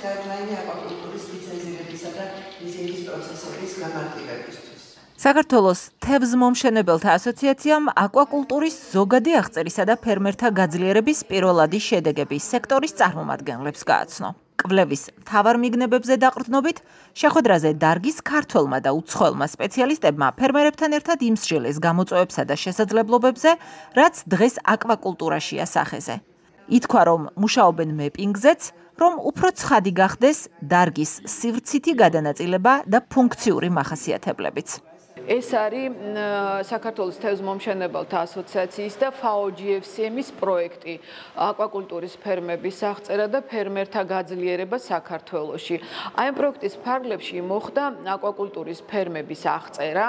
გაიდლაინი აკვაკულტურის ლიცენზირებისა და ლიზინგის პროცესების გამარტივებისთვის. საქართველოს თევზმომშენებელთა ასოციაციამ აკვაკულტურის ზოგადი აღწერისა და ფერმერთა გაძლიერების პირველადი შედეგების სექტორის წარმომადგენლებს გააცნო. კვლევის მთავარ მიგნებებზე დაყრდნობით შეხვედრაზე დარგის ქართველმა და უცხოელმა სპეციალისტებმა ფერმერებთან ერთად იმსჯელეს გამოწვევებსა და შესაძლებლობებზე, რაც დღეს აკვაკულტურაშია სახეზე. ითქვა, რომ მუშაობენ მეპინგზეც, რომ უფრო ცხადი გახდეს დარგის სივრცითი გადანაწილება და ფუნქციური მახასიათებლებიც. ეს არის საქართველოს თევზმომშენებელთა ასოციაციის და FAO-GFCM-ის პროექტი აკვაკულტურის ფერმების აღწერა და ფერმერთა გაძლიერება საქართველოში. Აი ამ პროექტის ფარგლებში მოხდა აკვაკულტურის ფერმების აღწერა.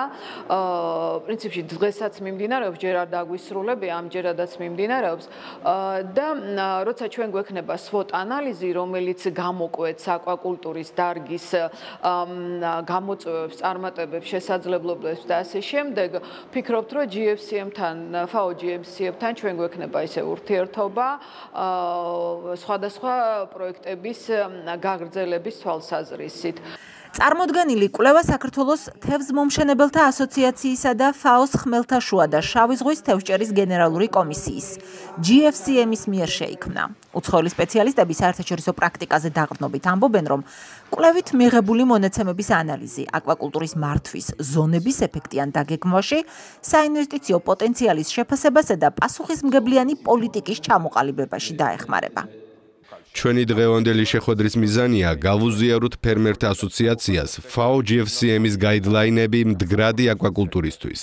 პრინციპში დღესაც მიმდინარეობს, ჯერ არ დაგვისრულებია, ამჯერადაც მიმდინარეობს და როცა ჩვენ გვექნება SWOT ანალიზი, რომელიც გამოკვეთს აკვაკულტურის დარგის გამოწვევებს, წარმატებებს, შესაძლებლობებს და ასე შემდეგ, ვფიქრობთ, რომ GFCM-თან, FAO-GFCM-თან ჩვენ გვექნება ისე ურთიერთობა სხვადასხვა პროექტების გაგრძელების თვალსაზრისით. წარმოდგენილი კვლევა საქართველოს თევზმომშენებელთა ასოციაციისა და FAO-ს ხმელთაშუა და შავი ზღვის თევზჭერის გენერალური კომისიის GFCM-ის მიერ შეიქმნა. უცხოელი სპეციალისტები საერთაშორისო პრაქტიკაზე დაყრდნობით ამბობენ, რომ კვლევით მიღებული მონაცემების ანალიზი აკვაკულტურის მართვის ზონების ეფექტიან დაგეგმვაში, საინვესტიციო პოტენციალის შეფასებასა და პასუხისმგებლიანი პოლიტიკის ჩამოყალიბებაში დაეხმარება. ჩვენი დღევანდელი შეხვედრის მიზანია გავუზიაროთ ფერმერთა ასოციაციას FAO-GFCM-ის გაიდლაინები მდგრადი აკვაკულტურისთვის.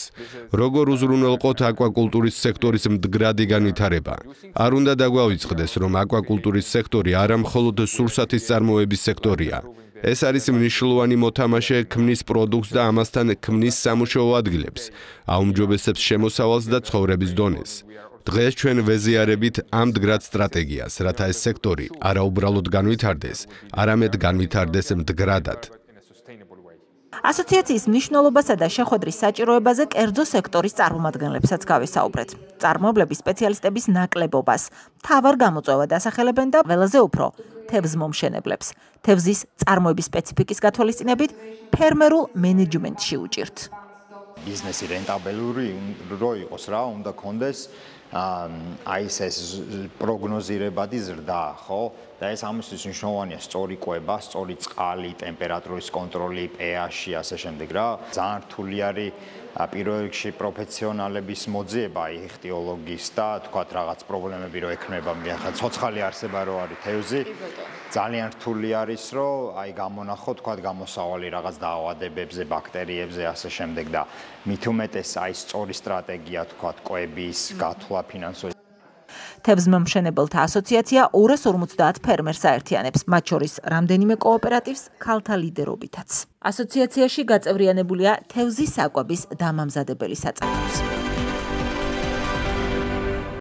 როგორ უზრუნველყოთ აკვაკულტურის სექტორის მდგრადი განვითარება? არ უნდა დაგვავიწყდეს, რომ აკვაკულტურის სექტორი არა მხოლოდ სურსათის წარმოების სექტორია. ეს არის მნიშვნელოვანი მოთამაშე ქმნის პროდუქტს და ამასთან ქმნის სამუშაო ადგილებს, აუმჯობესებს შემოსავალს და ცხოვრების დონეს. დღეს ჩვენ ვეზიარებით ამ მდგრად სტრატეგიას, რათა ეს სექტორი არა უბრალოდ განვითარდეს, არამედ განვითარდეს მდგრადად. ასოციაციის მნიშვნელობასა და შეხვედრის საჭიროებაზე კერძო სექტორის წარმომადგენლებსაც გავისაუბრეთ. წარმოებლების სპეციალისტების ნაკლებობას მთავარ გამოწვევად ასახელებენ და ყველაზე უფრო თევზმომშენებლებს. თევზის წარმოების სპეციფიკის გათვალისწინებით ფერმერულ მენეჯმენტში უჭირთ. ბიზნესი რენტაბელური რო იყოს რა, უნდა კონდეს აი ეს პროგნოზირებადი ზრდა, ხო? და ეს ამისთვის მნიშვნელოვანია სწორი კვება, სწორი წყალი, ტემპერატურის კონტროლი, pH-ი, ასე შემდეგ რა. ძალიან რთული არის პირველ რიგში პროფესიონალების მოძიება, იხტიოლოგის და თქვათ რაღაც პრობლემები რო ექნება, ახლა ცოცხალი არსება რო არის თევზი. ძალიან რთული არის, რომ აი გამონახო თქვათ გამოსავალი რაღაც დაავადებებზე, ბაქტერიებზე, ასე შემდეგ და მით უმეტეს აი სწორი სტრატეგია თქვათ კვების, გათვლა ფინანსური. თევზმომშენებელთა ასოციაცია 250 ფერმერს აერთიანებს, მათ შორის რამდენიმე კოოპერატივს ქალთა ლიდერობითაც. ასოციაციაში გაწევრიანებულია თევზის საკვების დამამზადებელი საწარმოც.